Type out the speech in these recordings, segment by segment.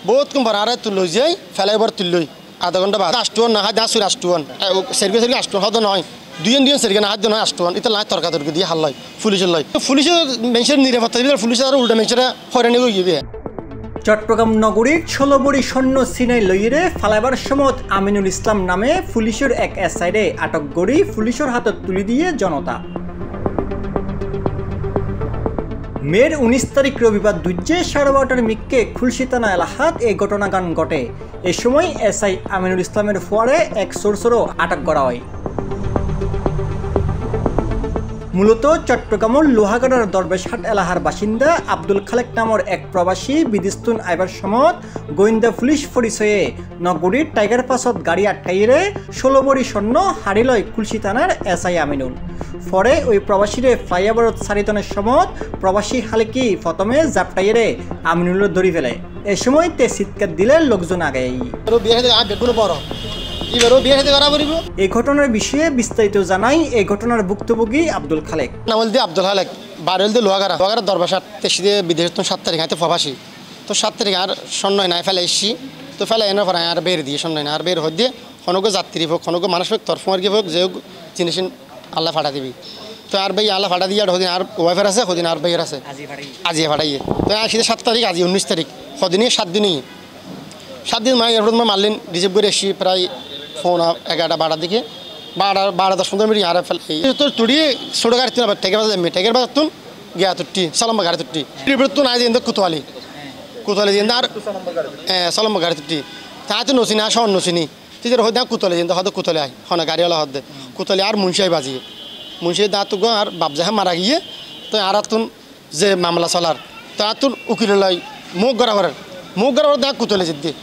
বহুত কম আরে তুলই যাই ফেলাইবার তুলই আধা ঘন্টা বাদ আসটুয়ান না হাত আসুর আসটুয়ান সেরকে সেরকে আসটুয়ান হয়তো নয় দুজন সেরকে না হাত নয় আসটুয়ান এটা লাই তর্কাতর্কি দিয়ে হাল্লাই পুলিশের লয় পুলিশের মেনশন নিরাপত্তা দিবে পুলিশের আর উল্টা মেনশনে হয়রানি হয়ে যাবে। চট্টগ্রাম নগরীর 16 বড়ি সৈন্য সিনাই লইরে ফালাইবার সময় আমিনুল ইসলাম নামে পুলিশের এক এসআইরে আটক করি পুলিশের হাতত তুলি দিয়ে জনতা। মের 19 তারিখ রবিবার দুজে 12:30টার মিক্কে খুলশী থানা এলাকাত এই ঘটনাগান ঘটে। এ সময় এসআই আমিনুল ইসলামের ফোয়ারে এক সোর্সরও আটক করা হয়। মূলত চট্টগ্রামের লোহাগড়ার দরবেশহাট এলাকার বাসিন্দা আব্দুল খালেক নামের এক প্রবাসী বিদেশতুন আইবার সময় গোয়েন্দা পুলিশ পরিচয়ে নগরীর টাইগার পাসত গাড়ি আটকাইরে 16 বড়ি স্বর্ণ হারিলয় খুলশী থানার এসআই আমিনুল। পরে ওই প্রবাসীরে ফ্লাইওভারত সারিতনের সময় প্রবাসী হালেকি প্রথমে জাপটাইরে আমিনুলের ধরি ফেলে। এ সময় তে চিৎকার দিলে লোকজন আগে। এই ঘটনার বিষয়ে বিস্তারিত জানাই এই ঘটনার ভুক্তভোগী আব্দুল খালেক। নামল দিয়ে আব্দুল খালেক বারোল দিয়ে লোহাগাড়া দরবাসাত তেসি দিয়ে বিদেশ তো 7 তারিখ হাতে প্রবাসী তো 7 তারিখ আর সন্ন্যয় নাই ফেলে এসছি তো ফেলে এনে পরে আর বের দিয়ে সন্ন্যয় না আর বের হয়ে দিয়ে খনক যাত্রী হোক খনক মানুষ হোক তরফমার্গি হোক যে জিনিস আল্লাহ ফাটা দিবি তো আর ভাই আল্লাহ ফাটা দিয়ে হদিন আর ওয়াইফার আছে হদিন আর ভাইয়ের আছে আজিয়ে ফাটাইয়ে তো আসি 7 তারিখ আজি 19 তারিখ হদিনই 7 দিনই 7 দিন মানে এরপর মারলেন রিসিভ করে এসছি প্রায় ফোন 11-12 দিকে 12-10-15 মিনিট আর ফেল তোর তুড়ি ছোটো গাড়ি তুন ঠেকের বাজার ঠেকের বাজার তুন গিয়া তুটি সালম্বা গাড়ি তুটি তুন আজ কুতোয়ালি দিন আর সালম্বা গাড়ি তুটি তা তো নসিনি আর শহর নসিনি তুই হয়তো কুতলে দিন হয়তো কুতলে আয় হনে গাড়িওয়ালা হদে কুতলে আর মুন্সিয়াই বাজিয়ে মুন্সিয়াই দা তো আর বাপজাহে মারা গিয়ে তো আর তুন যে মামলা চলার তো আর তুন উকিল লয় মুখ গড়াবার দা কুতলে যেত দিয়ে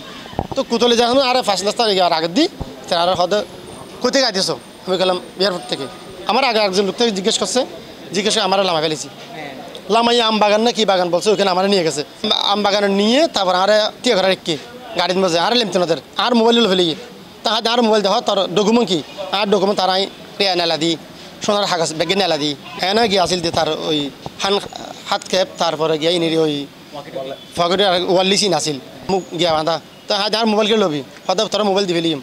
তো কুতলে যা আর 5 তারিখ আর আগের দিই আর হদে কোথায় গাইতেছ আমি গেলাম এয়ারপোর্ট থেকে আমার আগে একজন লোক থেকে জিজ্ঞেস করে আমার লামা ফেলেছি লামাইয়া আম বাগান না কি বাগান বলছে ওখানে আমার নিয়ে গেছে আম বাগানে নিয়ে তারপর আর টিয়া করার একটি গাড়ির মধ্যে আর লিমতে ওদের আর মোবাইল ফেলে গিয়ে তাহাতে আর মোবাইল দেওয়া তার ডকুমেন্ট কি আর ডকুমেন্ট তারাই টিয়া নেলা দিই সোনার হাগাছ ব্যাগে নেলা দিই হ্যাঁ না গিয়ে আসিল দিয়ে তার ওই হাত খেপ তারপরে গিয়ে ইনি ওই ফকেটে ওয়াল্লিসি নাছিল মুখ গিয়া বাঁধা তা হাতে আর মোবাইল কে লবি হয়তো তোরা মোবাইল দি ফেলিম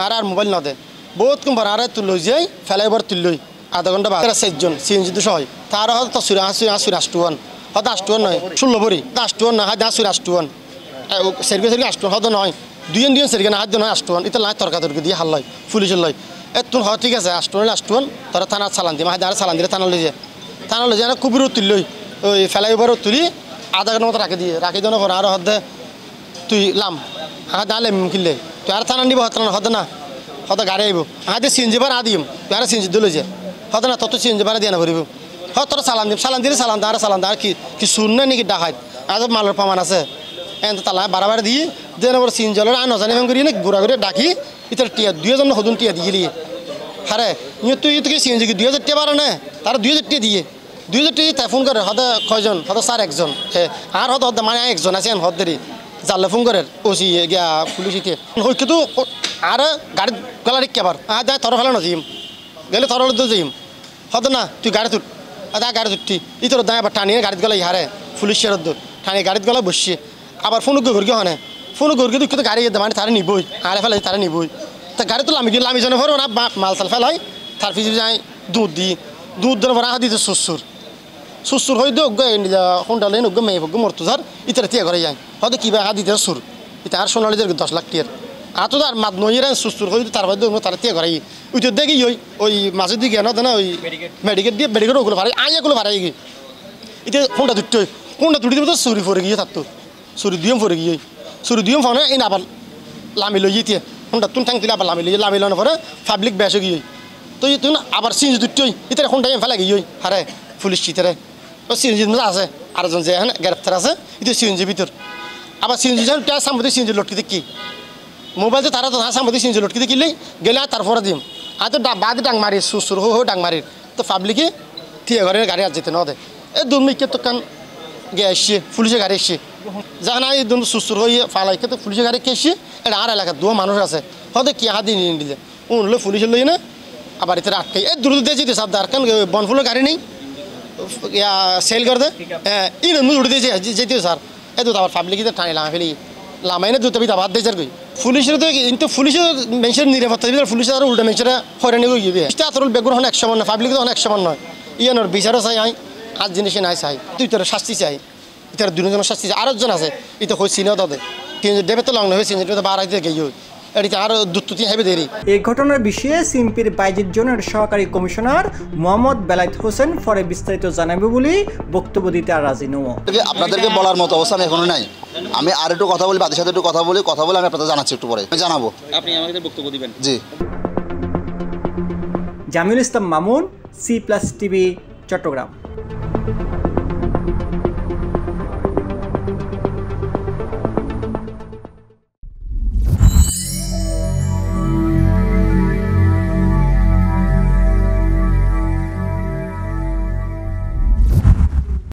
আর মোবাইল নদে বহুত কম আর তুলই যাই ফেলাইবার তুলই আধা ঘন্টা বাদ 4 জন সিএনজি 200 হয় তার হয়তো আসটুয়ান হয়তো আসটুয়ান নয় 16 বড়ি আসটুয়ান না হাত আসটুয়ান সেরকে সেরকে আসটুয়ান হয়তো নয় দুজন সেরকে না হাত নয় আসটুয়ান এটা লাই তর্কাতর্কি দিয়ে হাল্লাই পুলিশের লয় তুন হয় ঠিক আছে আসটুয়ান তারা থানার চালান দিয়ে হাত আর চালান দিলে থানা লই যায় না কুবিরও তুললই ওই ফেলাইবারও তুলি আধা ঘন্টা মতো রাখি দেওয়ার পর আর হদে তুই লাম হাত আলে কিনলে তুই আর থানা নিব হতে না হয়তো গাড়ি আইব হাতে সিএনজি ভাড়া দিম তুই আর সিএনজি দিলে যে হয়তো না তত সিএনজি ভাড়া দিয়ে না ভরিব হয় তোরা চালান দিলে চালান আর কি শুন নাকি ডাকাত আর মালের প্রমাণ আছে এন তালা বাড়াবার দিয়ে দেন আবার সিএনজি হলো আর নজানি করি না ঘুরা ঘুরে ডাকি ইতার টিয়া 2,000 হদুন টিয়া দিয়ে গেলি হারে তুই তোকে সিএনজি 2,000 টিয়া বাড়া না তারা 2,000 টিয়া দিয়ে 2,000 টিয়া তাই ফোন করে হয়তো কয়জন হয়তো 4 হ্যাঁ আর হয়তো মানে একজন আছে হদেরই জানলে ফোন করে ওসি গিয়া পুলিশ ইতে কিন্তু আর গাড়ি গলা রেখে আবার যাই থর ফেলানো যাইম গেলে থর যাইম হতো না তুই গাড়ি তুট গাড়ি তুটি ই তোর দায় আবার টানিয়ে গাড়িত গলা হারে পুলিশ শেরত টানিয়ে গাড়িত গলা বসিয়ে আবার ফোন ঘুরকে হনে ফোন ঘুরকে দুঃখ তো গাড়ি মানে তারা নিবই আরে ফেলাই তারা নিবই তা গাড়ি তো লামি জনে ভরো না মাল চাল ফেলাই তার পিছিয়ে যাই দুধ দেওয়ার পর আহা দিতে সুসুর হয়ে দিও হোন্ডা লাইন মেয়ে মরতো ধর ইতারা টিয়া করে যায় হয়তো কিবা আহা দিতে সুর এটা আর সোনালি 10 লাখ টিয়ার আর তো আর মাত নইরা সুস্থর হয়ে তারপর তারা টিয়া করাই ওই তো দেখি ওই মাছের দিকে না না ওই মেডিকেট ওগুলো ভাড়াই আইয়াগুলো ভাড়াই গিয়ে এটা কোনটা দুটি দেবে তো চুরি ফরে গিয়ে থাকতো চুরি দিয়ম ফরে গিয়ে চুরি দিয়ম ফানে এই আবার লামি লই গিয়ে কোনটা তুন ঠাং দিলে আবার লামি লানো পরে পাবলিক বেসে গিয়ে তো তুই আবার সিএনজি দুটি ইতারে কোনটা ফেলা গিয়ে হারে পুলিশ চিতারে ও সিএনজি আছে আরেকজন যে হ্যাঁ গ্রেপ্তার আছে এটা সিএনজি ভিতর আবার সিএনজি যখন প্রায় সামনে সিএনজি লটকি দেখি মোবাইল তারা তো সামনে সিএনজি লটকি দেখিলেই গেলে আর তারপরে দিম আর তো বাদ ডাং মারি সুসুর হো ডাং মারি তো পাবলিকে ঠিক ঘরে গাড়ি আর যেতে না দে এই দুর্মিকে তো কান গিয়ে আসছে পুলিশের গাড়ি এসছে যখন এই দুন সুসুর হয়ে ফালাইকে তো পুলিশের গাড়ি কে এসছে এটা আর এলাকা 2 মানুষ আছে হয়তো কি হাত দিয়ে নিয়ে দিলে উনলো পুলিশের লই না আবার এতে আটকে এই দ্রুত দিয়ে যেতে সাবধান কারণ বনফুলের গাড়ি নেই সেল করে দে হ্যাঁ উড়ে দিয়ে যেতে স্যার এই তো আবার পাবলিক টানি লাগাই ফেলি লামাইনে দুটো বিধা বাদ দিয়ে কই পুলিশের তো কিন্তু পুলিশের মেনশন নিরাপত্তা দিলে পুলিশের আর উল্টা মেনশন হয়রানি করে গিয়ে আতরুল বেগুন হন এক সমান নয় পাবলিক তো অনেক সমান নয় ইয়ানোর বিচারও চাই আই আজ জিনিসে নাই চাই তুই তোর শাস্তি চাই ইতার দুজনের শাস্তি চাই আরেকজন আছে এটা হয়ে চিনেও তাদের তিনজন দেবে তো লগ্ন হয়েছে বাড়াই দিয়ে গিয়ে এটিতে আরও দুটি হেবে দেরি। এই ঘটনার বিষয়ে সিএমপির 22 জনের সহকারী কমিশনার মোহাম্মদ বেলায়েত হোসেন পরে বিস্তারিত জানাবে বলে বক্তব্য দিতে আর রাজি নও। আপনাদেরকে বলার মতো অবস্থা আমি এখনো নাই। আমি আর একটু কথা বলি, বাদের সাথে একটু কথা বলে আমি আপনাদের জানাচ্ছি একটু পরে জানাবো। আপনি আমাদের বক্তব্য দিবেন। জি। জামিউল ইসলাম মামুন, C+ টিভি, চট্টগ্রাম।